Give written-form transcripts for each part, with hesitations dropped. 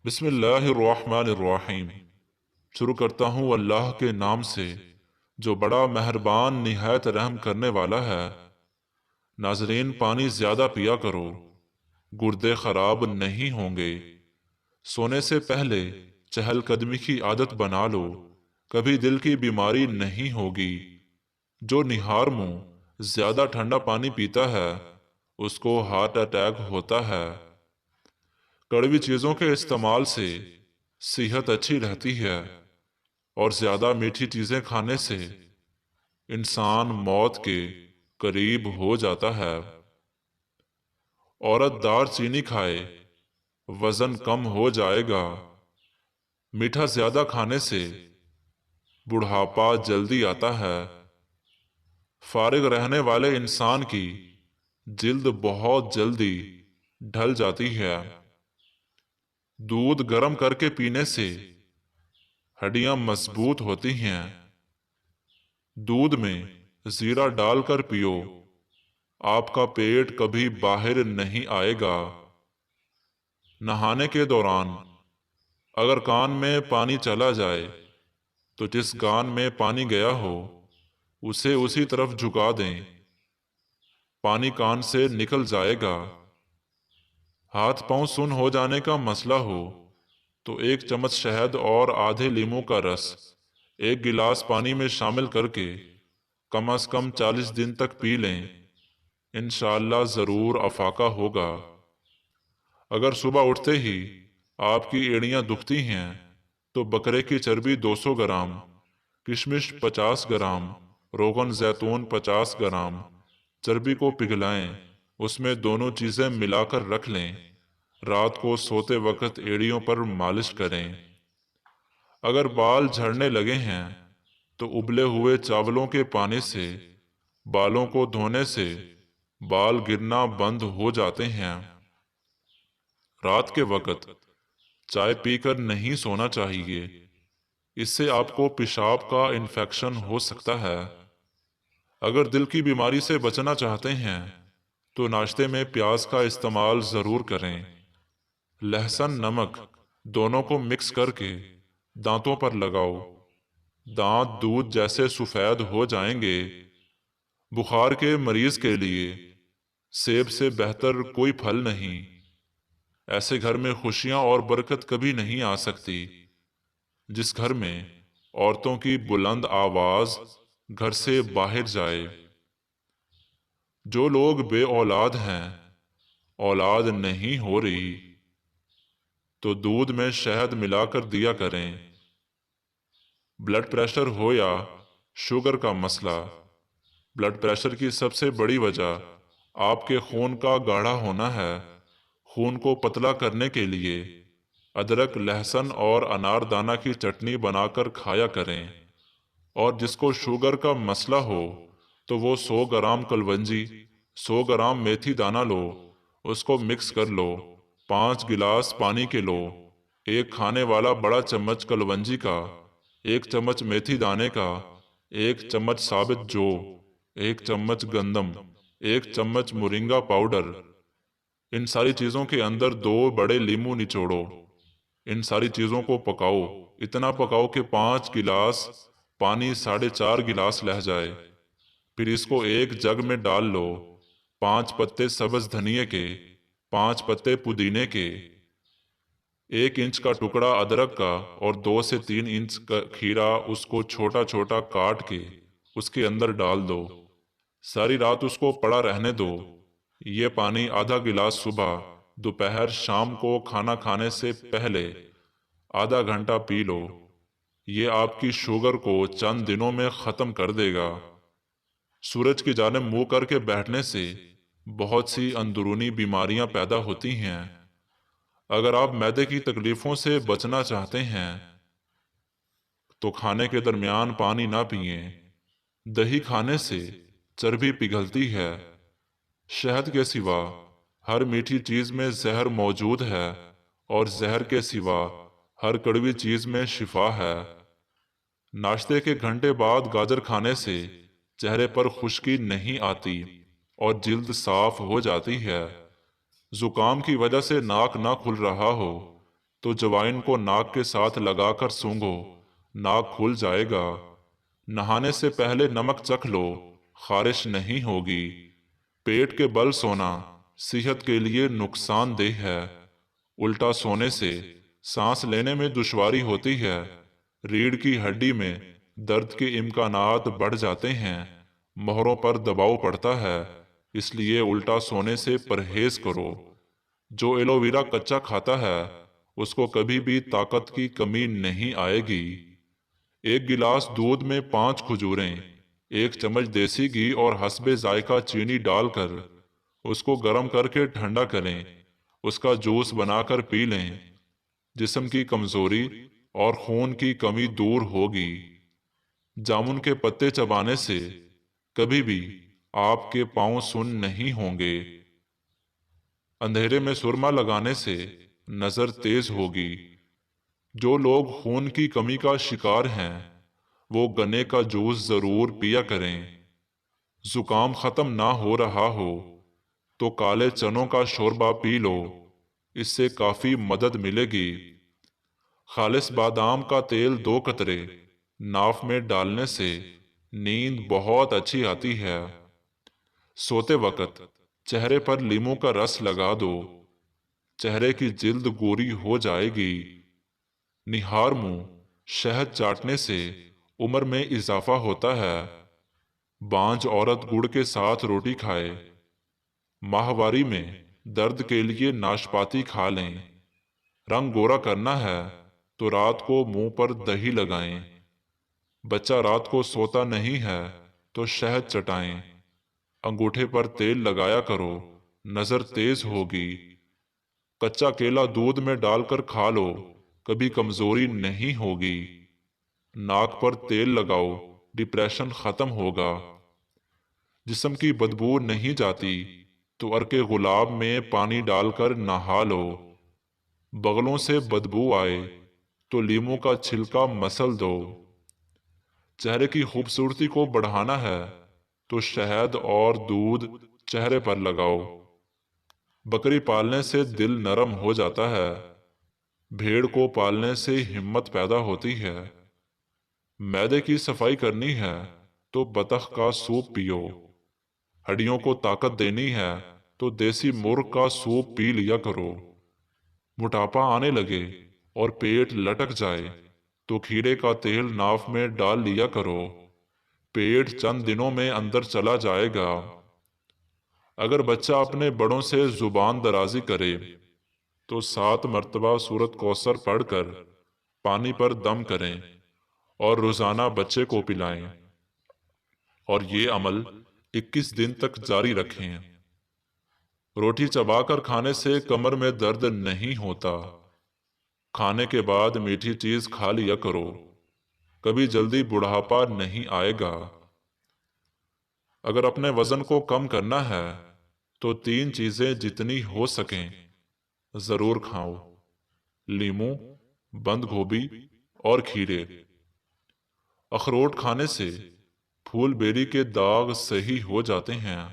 بسم اللہ الرحمن الرحیم۔ شروع کرتا ہوں اللہ کے نام سے جو بڑا مہربان نہایت رحم کرنے والا ہے۔ ناظرین، پانی زیادہ پیا کرو، گردے خراب نہیں ہوں گے۔ سونے سے پہلے چہل قدمی کی عادت بنا لو، کبھی دل کی بیماری نہیں ہوگی۔ جو نہار منہ زیادہ ٹھنڈا پانی پیتا ہے اس کو ہارٹ اٹیک ہوتا ہے۔ کڑوی چیزوں کے استعمال سے صحت اچھی رہتی ہے اور زیادہ میٹھی چیزیں کھانے سے انسان موت کے قریب ہو جاتا ہے۔ عورت دار چینی کھائے، وزن کم ہو جائے گا۔ میٹھا زیادہ کھانے سے بڑھاپا جلدی آتا ہے۔ فارغ رہنے والے انسان کی جلد بہت جلدی ڈھل جاتی ہے۔ دودھ گرم کر کے پینے سے ہڈیاں مضبوط ہوتی ہیں۔ دودھ میں زیرہ ڈال کر پیو، آپ کا پیٹ کبھی باہر نہیں آئے گا۔ نہانے کے دوران اگر کان میں پانی چلا جائے تو جس کان میں پانی گیا ہو اسے اسی طرف جھکا دیں، پانی کان سے نکل جائے گا۔ ہاتھ پاؤں سن ہو جانے کا مسئلہ ہو تو ایک چمچ شہد اور آدھے لیموں کا رس ایک گلاس پانی میں شامل کر کے کم از کم 40 دن تک پی لیں، انشاءاللہ ضرور افاقہ ہوگا۔ اگر صبح اٹھتے ہی آپ کی ایڑیاں دکھتی ہیں تو بکرے کی چربی 200 گرام، کشمش 50 گرام، روغن زیتون 50 گرام چربی کو پگھلائیں، اس میں دونوں چیزیں ملا کر رکھ لیں، رات کو سوتے وقت ایڑیوں پر مالش کریں۔ اگر بال جھڑنے لگے ہیں تو ابلے ہوئے چاولوں کے پانی سے بالوں کو دھونے سے بال گرنا بند ہو جاتے ہیں۔ رات کے وقت چائے پی کر نہیں سونا چاہیے، اس سے آپ کو پیشاب کا انفیکشن ہو سکتا ہے۔ اگر دل کی بیماری سے بچنا چاہتے ہیں تو ناشتے میں پیاز کا استعمال ضرور کریں۔ لہسن نمک دونوں کو مکس کر کے دانتوں پر لگاؤ، دانت دودھ جیسے سفید ہو جائیں گے۔ بخار کے مریض کے لیے سیب سے بہتر کوئی پھل نہیں۔ ایسے گھر میں خوشیاں اور برکت کبھی نہیں آ سکتی جس گھر میں عورتوں کی بلند آواز گھر سے باہر جائے۔ جو لوگ بے اولاد ہیں، اولاد نہیں ہو رہی تو دودھ میں شہد ملا کر دیا کریں۔ بلڈ پریشر ہو یا شوگر کا مسئلہ، بلڈ پریشر کی سب سے بڑی وجہ آپ کے خون کا گاڑھا ہونا ہے۔ خون کو پتلا کرنے کے لیے ادرک، لہسن اور انار دانہ کی چٹنی بنا کر کھایا کریں، اور جس کو شوگر کا مسئلہ ہو تو وہ 100 گرام کلونجی، 100 گرام میتھی دانہ لو، اس کو مکس کر لو، 5 گلاس پانی کے لو، ایک کھانے والا بڑا چمچ کلونجی کا، 1 چمچ میتھی دانے کا، 1 چمچ ثابت جو، 1 چمچ گندم، 1 چمچ مورنگا پاؤڈر۔ ان ساری چیزوں کے اندر 2 بڑے لیموں نچوڑو، ان ساری چیزوں کو پکاؤ، اتنا پکاؤ کہ 5 گلاس پانی 4.5 گلاس لہ جائے۔ پھر اس کو ایک جگ میں ڈال لو، 5 پتے سبز دھنیے کے، 5 پتے پودینے کے، 1 انچ کا ٹکڑا ادرک کا اور 2 سے 3 انچ کا کھیرا، اس کو چھوٹا چھوٹا کاٹ کے اس کے اندر ڈال دو۔ ساری رات اس کو پڑا رہنے دو۔ یہ پانی آدھا گلاس صبح، دوپہر، شام کو کھانا کھانے سے پہلے آدھا گھنٹہ پی لو۔ یہ آپ کی شوگر کو چند دنوں میں ختم کر دے گا۔ سورج کی جانب منہ کر کے بیٹھنے سے بہت سی اندرونی بیماریاں پیدا ہوتی ہیں۔ اگر آپ معدے کی تکلیفوں سے بچنا چاہتے ہیں تو کھانے کے درمیان پانی نہ پئیں۔ دہی کھانے سے چربی پگھلتی ہے۔ شہد کے سوا ہر میٹھی چیز میں زہر موجود ہے اور زہر کے سوا ہر کڑوی چیز میں شفا ہے۔ ناشتے کے گھنٹے بعد گاجر کھانے سے چہرے پر خشکی نہیں آتی اور جلد صاف ہو جاتی ہے۔ زکام کی وجہ سے ناک نہ کھل رہا ہو تو جوائن کو ناک کے ساتھ لگا کر سونگھو، ناک کھل جائے گا۔ نہانے سے پہلے نمک چکھ لو، خارش نہیں ہوگی۔ پیٹ کے بل سونا صحت کے لیے نقصان دہ ہے۔ الٹا سونے سے سانس لینے میں دشواری ہوتی ہے، ریڑھ کی ہڈی میں درد کے امکانات بڑھ جاتے ہیں، مہروں پر دباؤ پڑتا ہے، اس لیے الٹا سونے سے پرہیز کرو۔ جو ایلو ویرا کچا کھاتا ہے اس کو کبھی بھی طاقت کی کمی نہیں آئے گی۔ ایک گلاس دودھ میں 5 کھجوریں، 1 چمچ دیسی گھی اور حسب ذائقہ چینی ڈال کر اس کو گرم کر کے ٹھنڈا کریں، اس کا جوس بنا کر پی لیں۔ جسم کی کمزوری اور خون کی کمی دور ہوگی۔ جامن کے پتے چبانے سے کبھی بھی آپ کے پاؤں سن نہیں ہوں گے۔ اندھیرے میں سرما لگانے سے نظر تیز ہوگی۔ جو لوگ خون کی کمی کا شکار ہیں وہ گنے کا جوس ضرور پیا کریں۔ زکام ختم نہ ہو رہا ہو تو کالے چنوں کا شوربہ پی لو، اس سے کافی مدد ملے گی۔ خالص بادام کا تیل 2 قطرے ناف میں ڈالنے سے نیند بہت اچھی آتی ہے۔ سوتے وقت چہرے پر لیموں کا رس لگا دو، چہرے کی جلد گوری ہو جائے گی۔ نہار منہ شہد چاٹنے سے عمر میں اضافہ ہوتا ہے۔ بانجھ عورت گڑ کے ساتھ روٹی کھائے۔ ماہواری میں درد کے لیے ناشپاتی کھا لیں۔ رنگ گورا کرنا ہے تو رات کو منہ پر دہی لگائیں۔ بچہ رات کو سوتا نہیں ہے تو شہد چٹائیں۔ انگوٹھے پر تیل لگایا کرو، نظر تیز ہوگی۔ کچا کیلا دودھ میں ڈال کر کھا لو، کبھی کمزوری نہیں ہوگی۔ ناک پر تیل لگاؤ، ڈپریشن ختم ہوگا۔ جسم کی بدبو نہیں جاتی تو عرق گلاب میں پانی ڈال کر نہا لو۔ بغلوں سے بدبو آئے تو لیموں کا چھلکا مسل دو۔ چہرے کی خوبصورتی کو بڑھانا ہے تو شہد اور دودھ چہرے پر لگاؤ۔ بکری پالنے سے دل نرم ہو جاتا ہے، بھیڑ کو پالنے سے ہمت پیدا ہوتی ہے۔ معدے کی صفائی کرنی ہے تو بطخ کا سوپ پیو۔ ہڈیوں کو طاقت دینی ہے تو دیسی مرغ کا سوپ پی لیا کرو۔ موٹاپا آنے لگے اور پیٹ لٹک جائے تو کھیرے کا تیل ناف میں ڈال لیا کرو، پیٹ چند دنوں میں اندر چلا جائے گا۔ اگر بچہ اپنے بڑوں سے زبان درازی کرے تو 7 مرتبہ سورۃ کوثر پڑھ کر پانی پر دم کریں اور روزانہ بچے کو پلائیں، اور یہ عمل 21 دن تک جاری رکھیں۔ روٹی چبا کر کھانے سے کمر میں درد نہیں ہوتا۔ کھانے کے بعد میٹھی چیز کھا لیا کرو، کبھی جلدی بڑھاپا نہیں آئے گا۔ اگر اپنے وزن کو کم کرنا ہے تو 3 چیزیں جتنی ہو سکیں ضرور کھاؤ: لیموں، بند گوبھی اور کھیرے۔ اخروٹ کھانے سے پھول بیری کے داغ صحیح ہو جاتے ہیں۔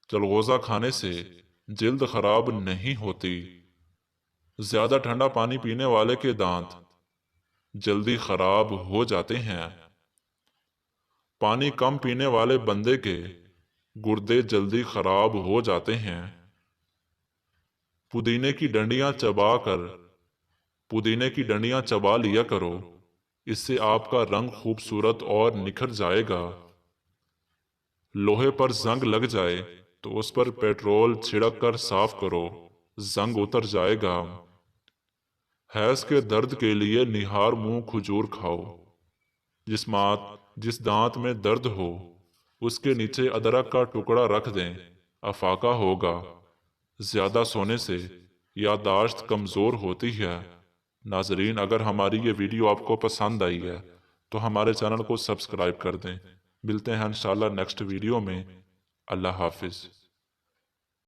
چلغوزہ کھانے سے جلد خراب نہیں ہوتی۔ زیادہ ٹھنڈا پانی پینے والے کے دانت جلدی خراب ہو جاتے ہیں۔ پانی کم پینے والے بندے کے گردے جلدی خراب ہو جاتے ہیں۔ پودینے کی ڈنڈیاں چبا لیا کرو، اس سے آپ کا رنگ خوبصورت اور نکھر جائے گا۔ لوہے پر زنگ لگ جائے تو اس پر پیٹرول چھڑک کر صاف کرو، زنگ اتر جائے گا۔ حیض کے درد کے لیے نہار منہ کھجور کھاؤ۔ جس دانت میں درد ہو اس کے نیچے ادرک کا ٹکڑا رکھ دیں، افاقہ ہوگا۔ زیادہ سونے سے یادداشت کمزور ہوتی ہے۔ ناظرین، اگر ہماری یہ ویڈیو آپ کو پسند آئی ہے تو ہمارے چینل کو سبسکرائب کر دیں۔ ملتے ہیں انشاءاللہ نیکسٹ ویڈیو میں۔ اللہ حافظ۔